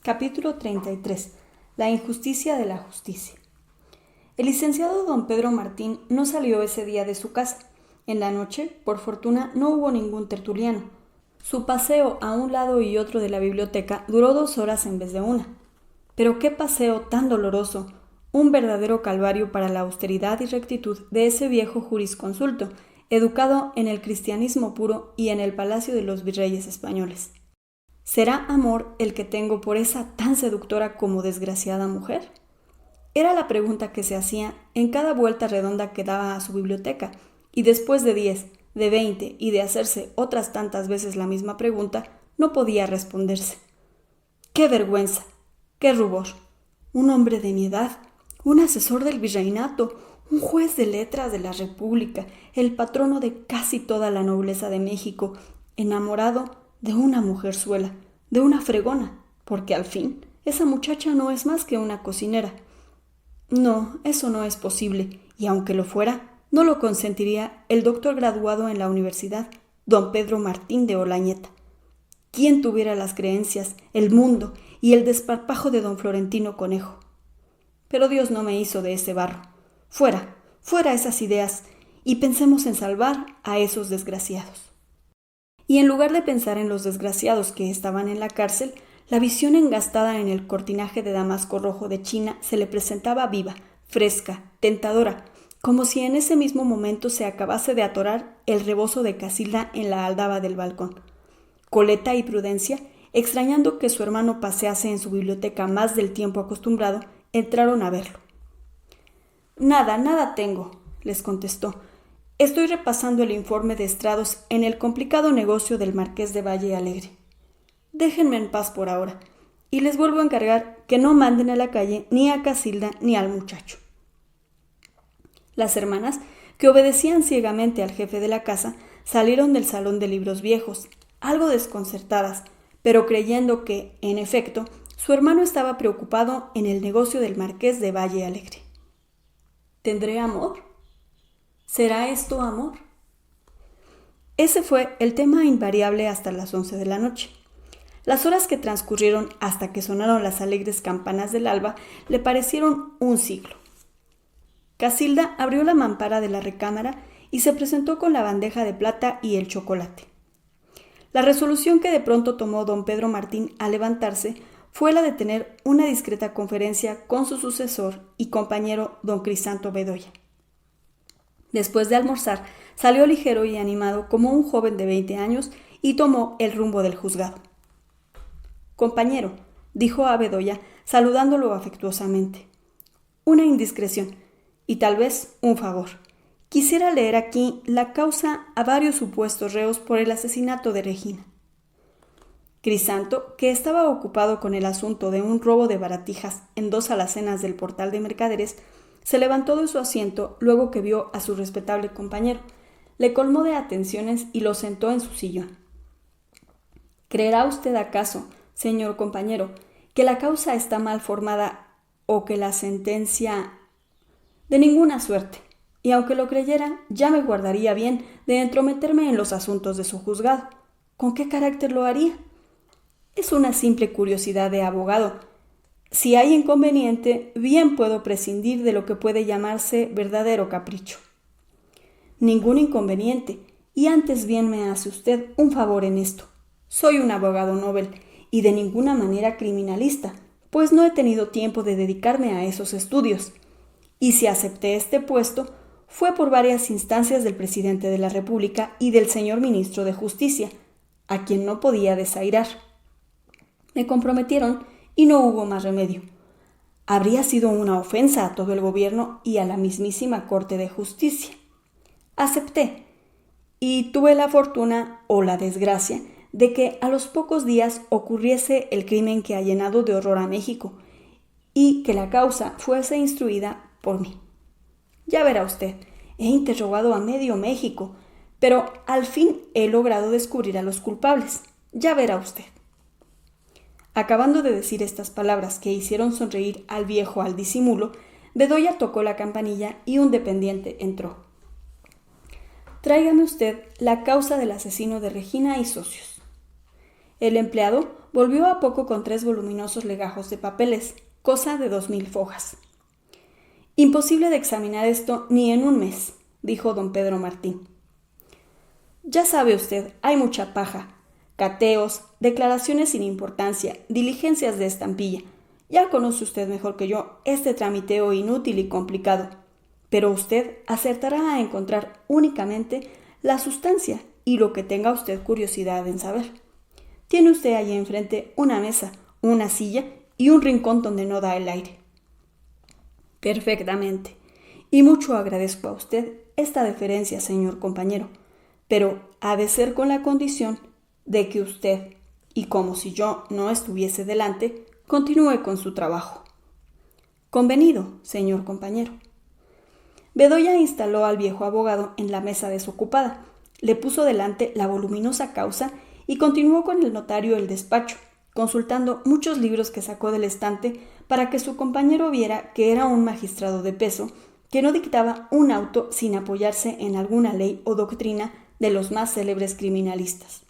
Capítulo 33. La injusticia de la justicia. El licenciado don Pedro Martín no salió ese día de su casa. En la noche, por fortuna, no hubo ningún tertuliano. Su paseo a un lado y otro de la biblioteca duró 2 horas en vez de una. Pero qué paseo tan doloroso, un verdadero calvario para la austeridad y rectitud de ese viejo jurisconsulto, educado en el cristianismo puro y en el palacio de los virreyes españoles. ¿Será amor el que tengo por esa tan seductora como desgraciada mujer? Era la pregunta que se hacía en cada vuelta redonda que daba a su biblioteca, y después de 10, de 20 y de hacerse otras tantas veces la misma pregunta, no podía responderse. ¡Qué vergüenza! ¡Qué rubor! Un hombre de mi edad, un asesor del virreinato, un juez de letras de la República, el patrono de casi toda la nobleza de México, enamorado de una mujerzuela, de una fregona, porque al fin esa muchacha no es más que una cocinera. No, eso no es posible, y aunque lo fuera, no lo consentiría el doctor graduado en la universidad, don Pedro Martín de Olañeta. ¿Quién tuviera las creencias, el mundo y el desparpajo de don Florentino Conejo? Pero Dios no me hizo de ese barro. Fuera, fuera esas ideas, y pensemos en salvar a esos desgraciados. Y en lugar de pensar en los desgraciados que estaban en la cárcel, la visión engastada en el cortinaje de damasco rojo de China se le presentaba viva, fresca, tentadora, como si en ese mismo momento se acabase de atorar el rebozo de Casilda en la aldaba del balcón. Coleta y Prudencia, extrañando que su hermano pasease en su biblioteca más del tiempo acostumbrado, entraron a verlo. Nada tengo, les contestó. Estoy repasando el informe de estrados en el complicado negocio del Marqués de Valle Alegre. Déjenme en paz por ahora, y les vuelvo a encargar que no manden a la calle ni a Casilda ni al muchacho. Las hermanas, que obedecían ciegamente al jefe de la casa, salieron del salón de libros viejos, algo desconcertadas, pero creyendo que, en efecto, su hermano estaba preocupado en el negocio del Marqués de Valle Alegre. ¿Tendré amor? ¿Será esto amor? Ese fue el tema invariable hasta las 11 de la noche. Las horas que transcurrieron hasta que sonaron las alegres campanas del alba le parecieron un siglo. Casilda abrió la mampara de la recámara y se presentó con la bandeja de plata y el chocolate. La resolución que de pronto tomó don Pedro Martín al levantarse fue la de tener una discreta conferencia con su sucesor y compañero don Crisanto Bedoya. Después de almorzar, salió ligero y animado como un joven de 20 años y tomó el rumbo del juzgado. Compañero, dijo a Bedoya, saludándolo afectuosamente. Una indiscreción, y tal vez un favor. Quisiera leer aquí la causa a varios supuestos reos por el asesinato de Regina. Crisanto, que estaba ocupado con el asunto de un robo de baratijas en 2 alacenas del portal de mercaderes, se levantó de su asiento luego que vio a su respetable compañero, le colmó de atenciones y lo sentó en su sillón. ¿Creerá usted acaso, señor compañero, que la causa está mal formada o que la sentencia... De ninguna suerte, y aunque lo creyera, ya me guardaría bien de entrometerme en los asuntos de su juzgado. ¿Con qué carácter lo haría? Es una simple curiosidad de abogado. Si hay inconveniente, bien puedo prescindir de lo que puede llamarse verdadero capricho. Ningún inconveniente, y antes bien me hace usted un favor en esto. Soy un abogado novel, y de ninguna manera criminalista, pues no he tenido tiempo de dedicarme a esos estudios. Y si acepté este puesto, fue por varias instancias del presidente de la República y del señor ministro de Justicia, a quien no podía desairar. Me comprometieron y no hubo más remedio. Habría sido una ofensa a todo el gobierno y a la mismísima Corte de Justicia. Acepté, y tuve la fortuna o la desgracia de que a los pocos días ocurriese el crimen que ha llenado de horror a México, y que la causa fuese instruida por mí. Ya verá usted, he interrogado a medio México, pero al fin he logrado descubrir a los culpables. Ya verá usted. Acabando de decir estas palabras que hicieron sonreír al viejo al disimulo, Bedoya tocó la campanilla y un dependiente entró. Tráigame usted la causa del asesino de Regina y socios. El empleado volvió a poco con 3 voluminosos legajos de papeles, cosa de 2000 fojas. Imposible de examinar esto ni en un mes, dijo don Pedro Martín. Ya sabe usted, hay mucha paja, cateos, declaraciones sin importancia, diligencias de estampilla. Ya conoce usted mejor que yo este tramiteo inútil y complicado, pero usted acertará a encontrar únicamente la sustancia y lo que tenga usted curiosidad en saber. Tiene usted allí enfrente una mesa, una silla y un rincón donde no da el aire. Perfectamente. Y mucho agradezco a usted esta deferencia, señor compañero, pero ha de ser con la condición de que usted, y como si yo no estuviese delante, continúe con su trabajo. Convenido, señor compañero. Bedoya instaló al viejo abogado en la mesa desocupada, le puso delante la voluminosa causa y continuó con el notario el despacho, consultando muchos libros que sacó del estante para que su compañero viera que era un magistrado de peso, que no dictaba un auto sin apoyarse en alguna ley o doctrina de los más célebres criminalistas.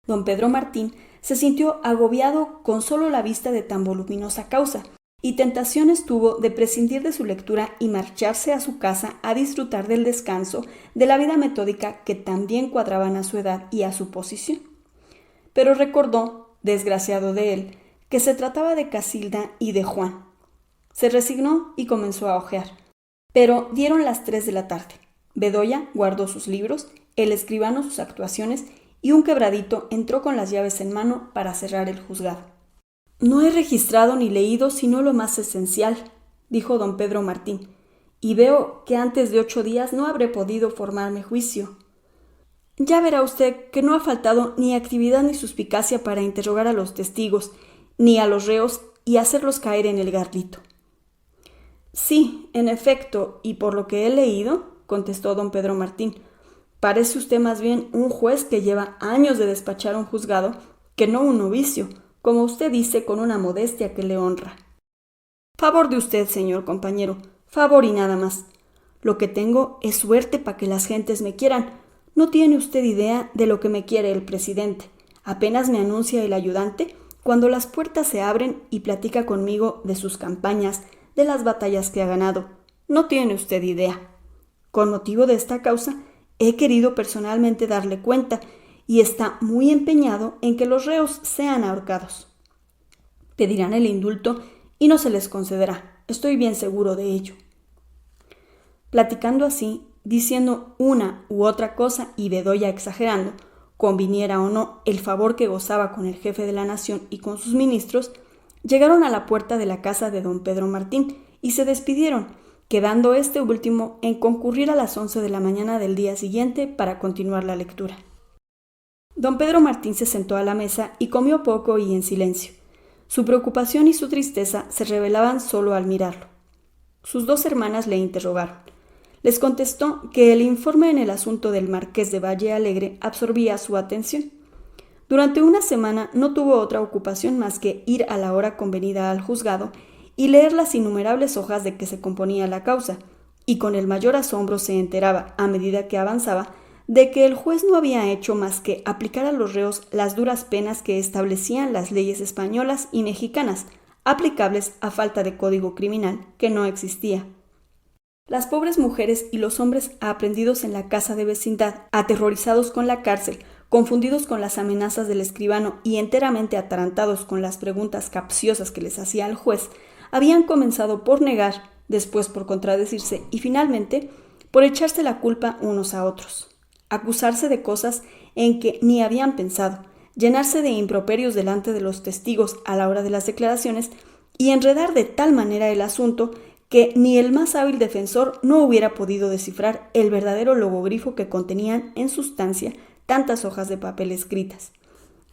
Don Pedro Martín se sintió agobiado con solo la vista de tan voluminosa causa, y tentaciones tuvo de prescindir de su lectura y marcharse a su casa a disfrutar del descanso, de la vida metódica que tan bien cuadraban a su edad y a su posición. Pero recordó, desgraciado de él, que se trataba de Casilda y de Juan. Se resignó y comenzó a hojear. Pero dieron las 3 de la tarde. Bedoya guardó sus libros, el escribano sus actuaciones y un quebradito entró con las llaves en mano para cerrar el juzgado. No he registrado ni leído sino lo más esencial, dijo don Pedro Martín, y veo que antes de 8 días no habré podido formarme juicio. Ya verá usted que no ha faltado ni actividad ni suspicacia para interrogar a los testigos, ni a los reos y hacerlos caer en el garlito. Sí, en efecto, y por lo que he leído, contestó don Pedro Martín, parece usted más bien un juez que lleva años de despachar un juzgado que no un novicio, como usted dice con una modestia que le honra. Favor de usted, señor compañero, favor y nada más. Lo que tengo es suerte para que las gentes me quieran. No tiene usted idea de lo que me quiere el presidente. Apenas me anuncia el ayudante cuando las puertas se abren y platica conmigo de sus campañas, de las batallas que ha ganado. No tiene usted idea. Con motivo de esta causa, he querido personalmente darle cuenta y está muy empeñado en que los reos sean ahorcados. Pedirán el indulto y no se les concederá. Estoy bien seguro de ello. Platicando así, diciendo una u otra cosa y Bedoya exagerando, conviniera o no el favor que gozaba con el jefe de la nación y con sus ministros, llegaron a la puerta de la casa de don Pedro Martín y se despidieron, quedando este último en concurrir a las 11 de la mañana del día siguiente para continuar la lectura. Don Pedro Martín se sentó a la mesa y comió poco y en silencio. Su preocupación y su tristeza se revelaban solo al mirarlo. Sus 2 hermanas le interrogaron. Les contestó que el informe en el asunto del marqués de Valle Alegre absorbía su atención. Durante una semana no tuvo otra ocupación más que ir a la hora convenida al juzgado y leer las innumerables hojas de que se componía la causa, y con el mayor asombro se enteraba, a medida que avanzaba, de que el juez no había hecho más que aplicar a los reos las duras penas que establecían las leyes españolas y mexicanas, aplicables a falta de código criminal que no existía. Las pobres mujeres y los hombres aprendidos en la casa de vecindad, aterrorizados con la cárcel, confundidos con las amenazas del escribano y enteramente atarantados con las preguntas capciosas que les hacía el juez, habían comenzado por negar, después por contradecirse y finalmente por echarse la culpa unos a otros, acusarse de cosas en que ni habían pensado, llenarse de improperios delante de los testigos a la hora de las declaraciones y enredar de tal manera el asunto que ni el más hábil defensor no hubiera podido descifrar el verdadero logogrifo que contenían en sustancia tantas hojas de papel escritas.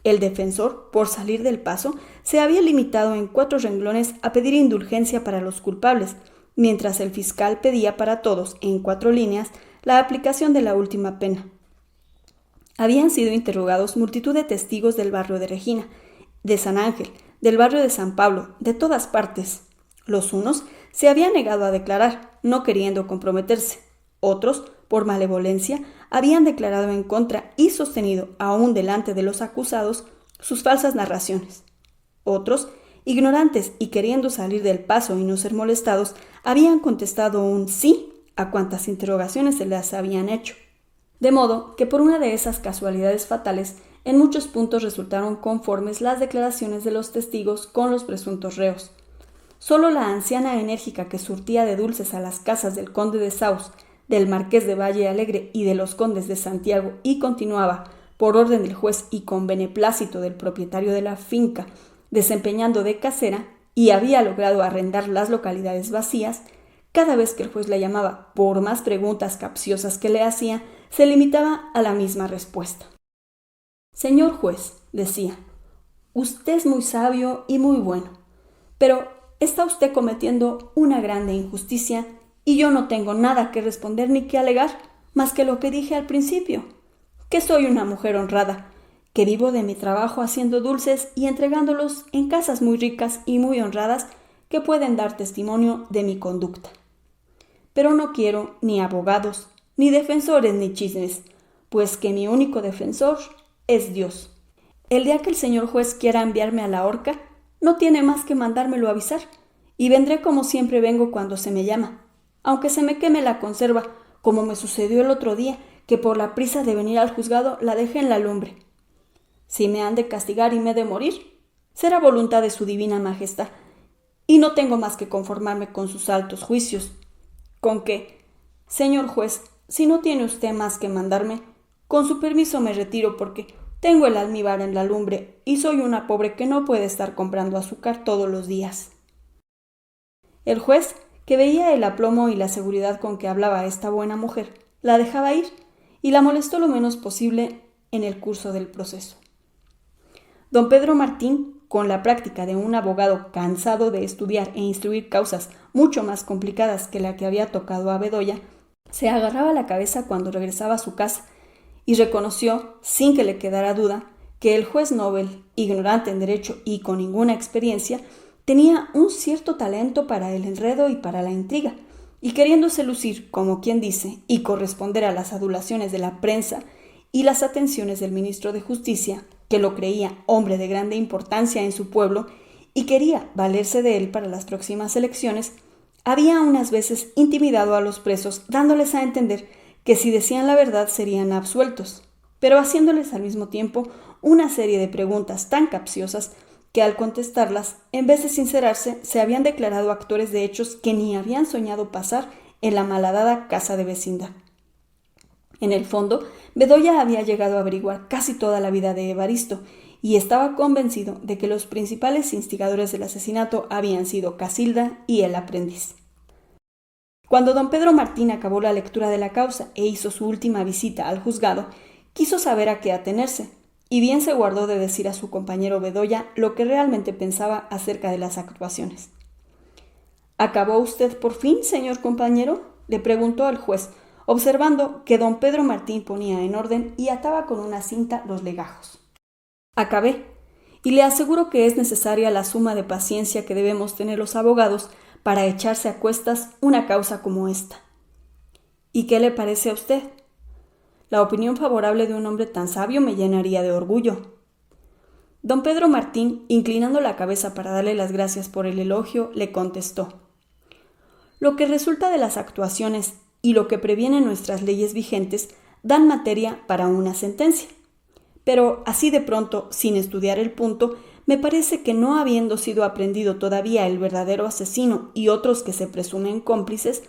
El defensor, por salir del paso, se había limitado en 4 renglones a pedir indulgencia para los culpables, mientras el fiscal pedía para todos, en 4 líneas, la aplicación de la última pena. Habían sido interrogados multitud de testigos del barrio de Regina, de San Ángel, del barrio de San Pablo, de todas partes. Los unos se habían negado a declarar, no queriendo comprometerse. Otros, por malevolencia, habían declarado en contra y sostenido, aún delante de los acusados, sus falsas narraciones. Otros, ignorantes y queriendo salir del paso y no ser molestados, habían contestado un sí a cuantas interrogaciones se les habían hecho. De modo que por una de esas casualidades fatales, en muchos puntos resultaron conformes las declaraciones de los testigos con los presuntos reos. Solo la anciana enérgica que surtía de dulces a las casas del conde de Saus, del marqués de Valle Alegre y de los condes de Santiago y continuaba, por orden del juez y con beneplácito del propietario de la finca, desempeñando de casera y había logrado arrendar las localidades vacías, cada vez que el juez la llamaba, por más preguntas capciosas que le hacía, se limitaba a la misma respuesta. Señor juez, decía, usted es muy sabio y muy bueno, pero está usted cometiendo una grande injusticia y yo no tengo nada que responder ni que alegar más que lo que dije al principio, que soy una mujer honrada, que vivo de mi trabajo haciendo dulces y entregándolos en casas muy ricas y muy honradas que pueden dar testimonio de mi conducta. Pero no quiero ni abogados, ni defensores, ni chismes, pues que mi único defensor es Dios. El día que el señor juez quiera enviarme a la horca, no tiene más que mandármelo avisar, y vendré como siempre vengo cuando se me llama, aunque se me queme la conserva, como me sucedió el otro día, que por la prisa de venir al juzgado la dejé en la lumbre. Si me han de castigar y me he de morir, será voluntad de su divina majestad, y no tengo más que conformarme con sus altos juicios. Con que, señor juez, si no tiene usted más que mandarme, con su permiso me retiro porque tengo el almíbar en la lumbre y soy una pobre que no puede estar comprando azúcar todos los días. El juez, que veía el aplomo y la seguridad con que hablaba esta buena mujer, la dejaba ir y la molestó lo menos posible en el curso del proceso. Don Pedro Martín, con la práctica de un abogado cansado de estudiar e instruir causas mucho más complicadas que la que había tocado a Bedoya, se agarraba la cabeza cuando regresaba a su casa y reconoció, sin que le quedara duda, que el juez Nobel, ignorante en derecho y con ninguna experiencia, tenía un cierto talento para el enredo y para la intriga, y queriéndose lucir, como quien dice, y corresponder a las adulaciones de la prensa y las atenciones del ministro de Justicia, que lo creía hombre de grande importancia en su pueblo y quería valerse de él para las próximas elecciones, había unas veces intimidado a los presos dándoles a entender que si decían la verdad serían absueltos, pero haciéndoles al mismo tiempo una serie de preguntas tan capciosas que al contestarlas, en vez de sincerarse, se habían declarado actores de hechos que ni habían soñado pasar en la malhadada casa de vecindad. En el fondo, Bedoya había llegado a averiguar casi toda la vida de Evaristo y estaba convencido de que los principales instigadores del asesinato habían sido Casilda y el aprendiz. Cuando don Pedro Martín acabó la lectura de la causa e hizo su última visita al juzgado, quiso saber a qué atenerse, y bien se guardó de decir a su compañero Bedoya lo que realmente pensaba acerca de las actuaciones. ¿Acabó usted por fin, señor compañero?, le preguntó el juez, observando que don Pedro Martín ponía en orden y ataba con una cinta los legajos. Acabé, y le aseguro que es necesaria la suma de paciencia que debemos tener los abogados para echarse a cuestas una causa como esta. ¿Y qué le parece a usted? La opinión favorable de un hombre tan sabio me llenaría de orgullo. Don Pedro Martín, inclinando la cabeza para darle las gracias por el elogio, le contestó: lo que resulta de las actuaciones y lo que previenen nuestras leyes vigentes dan materia para una sentencia. Pero así de pronto, sin estudiar el punto, me parece que no habiendo sido aprendido todavía el verdadero asesino y otros que se presumen cómplices,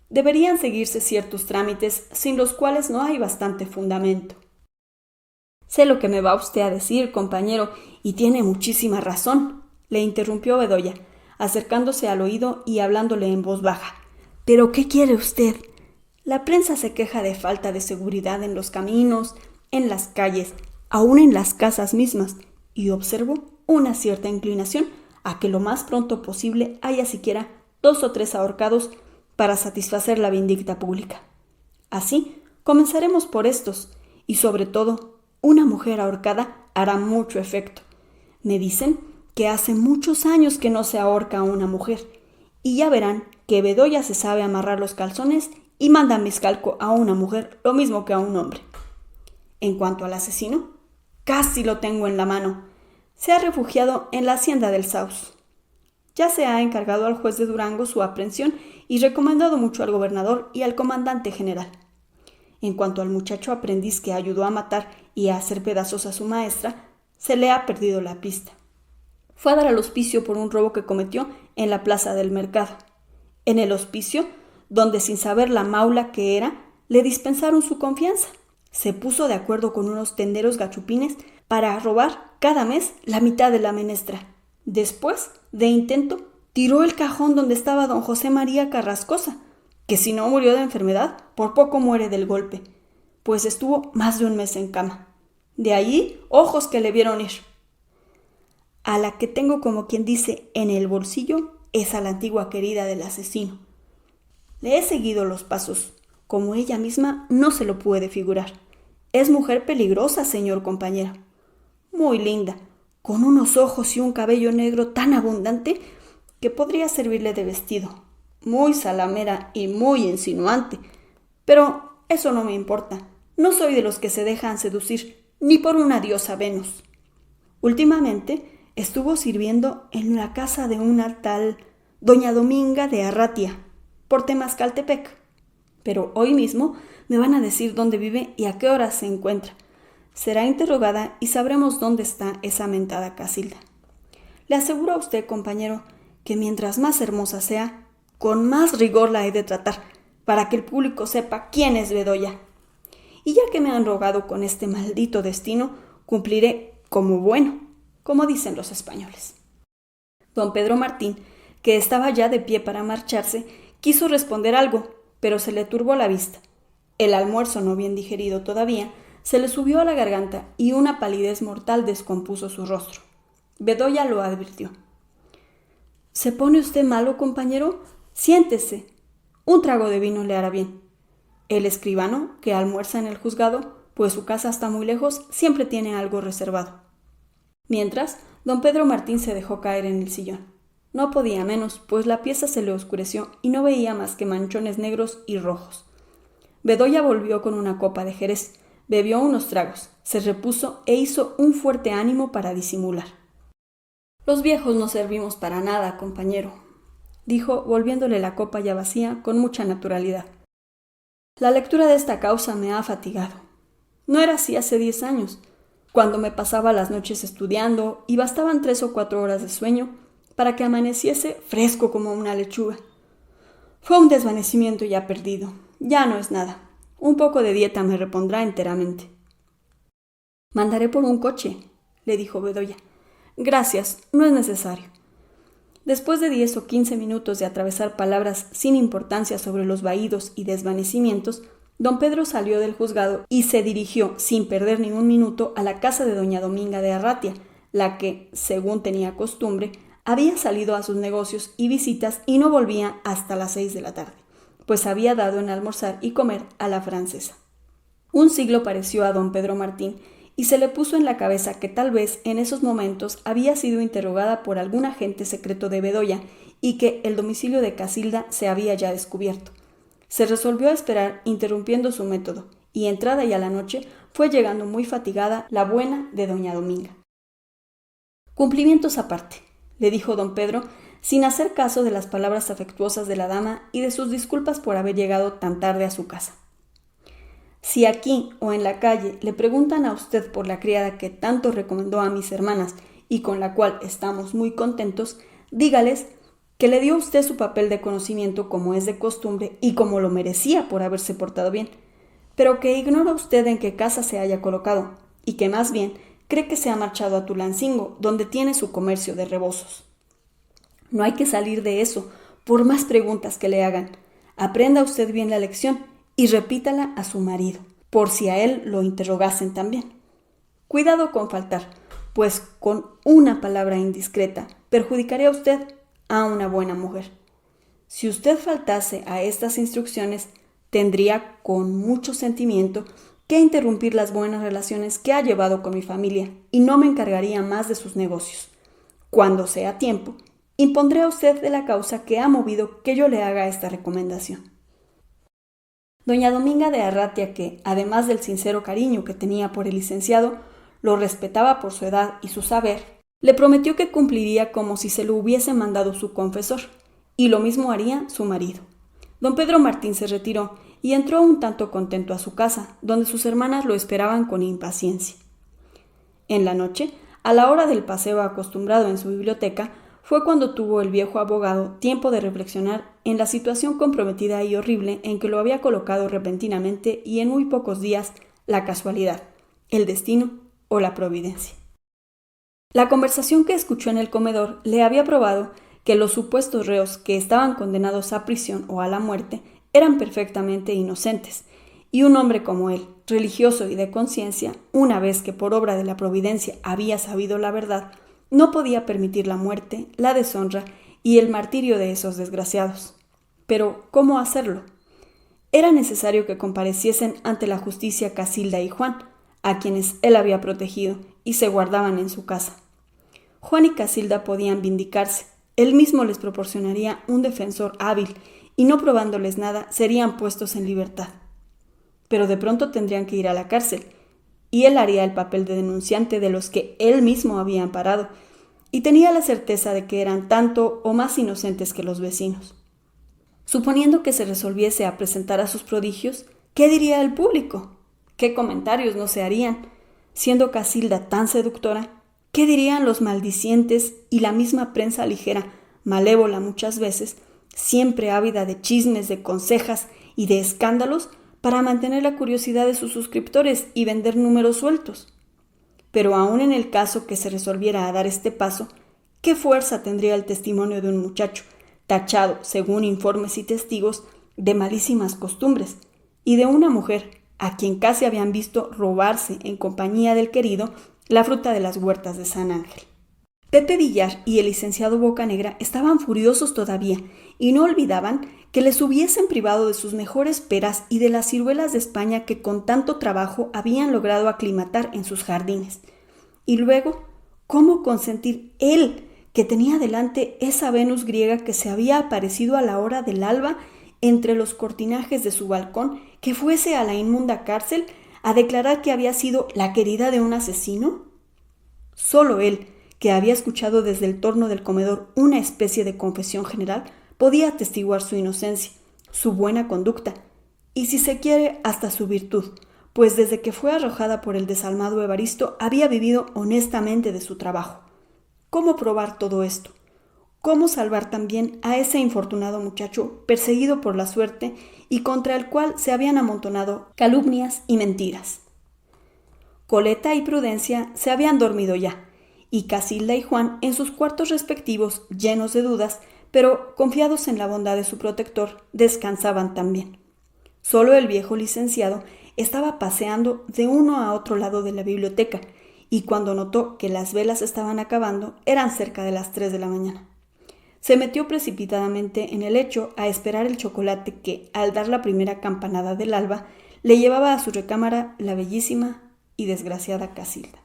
deberían seguirse ciertos trámites sin los cuales no hay bastante fundamento. Sé lo que me va usted a decir, compañero, y tiene muchísima razón, le interrumpió Bedoya, acercándose al oído y hablándole en voz baja. ¿Pero qué quiere usted? La prensa se queja de falta de seguridad en los caminos, en las calles, aún en las casas mismas, y observo una cierta inclinación a que lo más pronto posible haya siquiera 2 o 3 ahorcados para satisfacer la vindicta pública. Así, comenzaremos por estos, y sobre todo, una mujer ahorcada hará mucho efecto. Me dicen que hace muchos años que no se ahorca a una mujer, y ya verán que Bedoya se sabe amarrar los calzones y manda miscalco a una mujer lo mismo que a un hombre. En cuanto al asesino, casi lo tengo en la mano. se ha refugiado en la hacienda del Saus. Ya se ha encargado al juez de Durango su aprehensión y recomendado mucho al gobernador y al comandante general. En cuanto al muchacho aprendiz que ayudó a matar y a hacer pedazos a su maestra, se le ha perdido la pista. Fue a dar al hospicio por un robo que cometió en la plaza del mercado. En el hospicio, donde sin saber la maula que era, le dispensaron su confianza. Se puso de acuerdo con unos tenderos gachupines para robar cada mes la mitad de la menestra. Después, de intento, tiró el cajón donde estaba don José María Carrascosa, que si no murió de enfermedad, por poco muere del golpe, pues estuvo más de un mes en cama. De allí, ojos que le vieron ir. A la que tengo, como quien dice, en el bolsillo es a la antigua querida del asesino. Le he seguido los pasos, como ella misma no se lo puede figurar. Es mujer peligrosa, señor compañero. Muy linda, con unos ojos y un cabello negro tan abundante que podría servirle de vestido. Muy salamera y muy insinuante. Pero eso no me importa. No soy de los que se dejan seducir, ni por una diosa Venus. Últimamente estuvo sirviendo en la casa de una tal doña Dominga de Arratia, por Temazcaltepec. Pero hoy mismo me van a decir dónde vive y a qué hora se encuentra. Será interrogada y sabremos dónde está esa mentada Casilda. Le aseguro a usted, compañero, que mientras más hermosa sea, con más rigor la he de tratar, para que el público sepa quién es Bedoya. Y ya que me han rogado con este maldito destino, cumpliré como bueno, como dicen los españoles. Don Pedro Martín, que estaba ya de pie para marcharse, quiso responder algo, pero se le turbó la vista. El almuerzo, no bien digerido todavía, se le subió a la garganta y una palidez mortal descompuso su rostro. Bedoya lo advirtió. ¿Se pone usted malo, compañero? Siéntese. Un trago de vino le hará bien. El escribano, que almuerza en el juzgado, pues su casa está muy lejos, siempre tiene algo reservado. Mientras, don Pedro Martín se dejó caer en el sillón. No podía menos, pues la pieza se le oscureció y no veía más que manchones negros y rojos. Bedoya volvió con una copa de jerez, bebió unos tragos, se repuso e hizo un fuerte ánimo para disimular. Los viejos no servimos para nada, compañero, dijo, volviéndole la copa ya vacía con mucha naturalidad. La lectura de esta causa me ha fatigado. No era así hace 10 años, cuando me pasaba las noches estudiando y bastaban 3 o 4 horas de sueño para que amaneciese fresco como una lechuga. Fue un desvanecimiento ya perdido. Ya no es nada. Un poco de dieta me repondrá enteramente. Mandaré por un coche, le dijo Bedoya. Gracias, no es necesario. Después de 10 o 15 minutos de atravesar palabras sin importancia sobre los vaídos y desvanecimientos, don Pedro salió del juzgado y se dirigió, sin perder ni un minuto, a la casa de doña Dominga de Arratia, la que, según tenía costumbre, había salido a sus negocios y visitas y no volvía hasta las 6 de la tarde, pues había dado en almorzar y comer a la francesa. Un siglo pareció a don Pedro Martín y se le puso en la cabeza que tal vez en esos momentos había sido interrogada por algún agente secreto de Bedoya y que el domicilio de Casilda se había ya descubierto. Se resolvió a esperar interrumpiendo su método y entrada ya la noche fue llegando muy fatigada la buena de doña Dominga. Cumplimientos aparte, le dijo don Pedro, sin hacer caso de las palabras afectuosas de la dama y de sus disculpas por haber llegado tan tarde a su casa. Si aquí o en la calle le preguntan a usted por la criada que tanto recomendó a mis hermanas y con la cual estamos muy contentos, dígales que le dio usted su papel de conocimiento como es de costumbre y como lo merecía por haberse portado bien, pero que ignora usted en qué casa se haya colocado y que más bien cree que se ha marchado a Tulancingo, donde tiene su comercio de rebozos. No hay que salir de eso, por más preguntas que le hagan. Aprenda usted bien la lección y repítala a su marido, por si a él lo interrogasen también. Cuidado con faltar, pues con una palabra indiscreta perjudicaría a usted a una buena mujer. Si usted faltase a estas instrucciones, tendría con mucho sentimiento que interrumpir las buenas relaciones que ha llevado con mi familia y no me encargaría más de sus negocios. Cuando sea tiempo, impondré a usted de la causa que ha movido que yo le haga esta recomendación. Doña Dominga de Arratia, que, además del sincero cariño que tenía por el licenciado, lo respetaba por su edad y su saber, Le prometió que cumpliría como si se lo hubiese mandado su confesor, y lo mismo haría su marido. Don Pedro Martín se retiró y entró un tanto contento a su casa, donde sus hermanas lo esperaban con impaciencia. En la noche, a la hora del paseo acostumbrado en su biblioteca, fue cuando tuvo el viejo abogado tiempo de reflexionar en la situación comprometida y horrible en que lo había colocado repentinamente y en muy pocos días la casualidad, el destino o la providencia. La conversación que escuchó en el comedor le había probado que los supuestos reos que estaban condenados a prisión o a la muerte eran perfectamente inocentes, y un hombre como él, religioso y de conciencia, una vez que por obra de la providencia había sabido la verdad, no podía permitir la muerte, la deshonra y el martirio de esos desgraciados. Pero, ¿cómo hacerlo? Era necesario que compareciesen ante la justicia Casilda y Juan, a quienes él había protegido, y se guardaban en su casa. Juan y Casilda podían vindicarse, él mismo les proporcionaría un defensor hábil, y no probándoles nada, serían puestos en libertad. Pero de pronto tendrían que ir a la cárcel, y él haría el papel de denunciante de los que él mismo había amparado, y tenía la certeza de que eran tanto o más inocentes que los vecinos. Suponiendo que se resolviese a presentar a sus prodigios, ¿qué diría el público? ¿Qué comentarios no se harían? Siendo Casilda tan seductora, ¿qué dirían los maldicientes y la misma prensa ligera, malévola muchas veces, siempre ávida de chismes, de consejas y de escándalos para mantener la curiosidad de sus suscriptores y vender números sueltos? Pero aún en el caso que se resolviera a dar este paso, ¿qué fuerza tendría el testimonio de un muchacho, tachado, según informes y testigos, de malísimas costumbres, y de una mujer a quien casi habían visto robarse en compañía del querido la fruta de las huertas de San Ángel? Pepe Villar y el licenciado Bocanegra estaban furiosos todavía y no olvidaban que les hubiesen privado de sus mejores peras y de las ciruelas de España que con tanto trabajo habían logrado aclimatar en sus jardines. Y luego, ¿cómo consentir él, que tenía delante esa Venus griega que se había aparecido a la hora del alba entre los cortinajes de su balcón, que fuese a la inmunda cárcel a declarar que había sido la querida de un asesino? Solo él, que había escuchado desde el torno del comedor una especie de confesión general, podía atestiguar su inocencia, su buena conducta, y si se quiere, hasta su virtud, pues desde que fue arrojada por el desalmado Evaristo había vivido honestamente de su trabajo. ¿Cómo probar todo esto? ¿Cómo salvar también a ese infortunado muchacho perseguido por la suerte y contra el cual se habían amontonado calumnias y mentiras? Coleta y Prudencia se habían dormido ya, y Casilda y Juan en sus cuartos respectivos, llenos de dudas, pero confiados en la bondad de su protector, descansaban también. Solo el viejo licenciado estaba paseando de uno a otro lado de la biblioteca, y cuando notó que las velas estaban acabando, eran cerca de las 3 de la mañana. Se metió precipitadamente en el lecho a esperar el chocolate que, al dar la primera campanada del alba, le llevaba a su recámara la bellísima y desgraciada Casilda.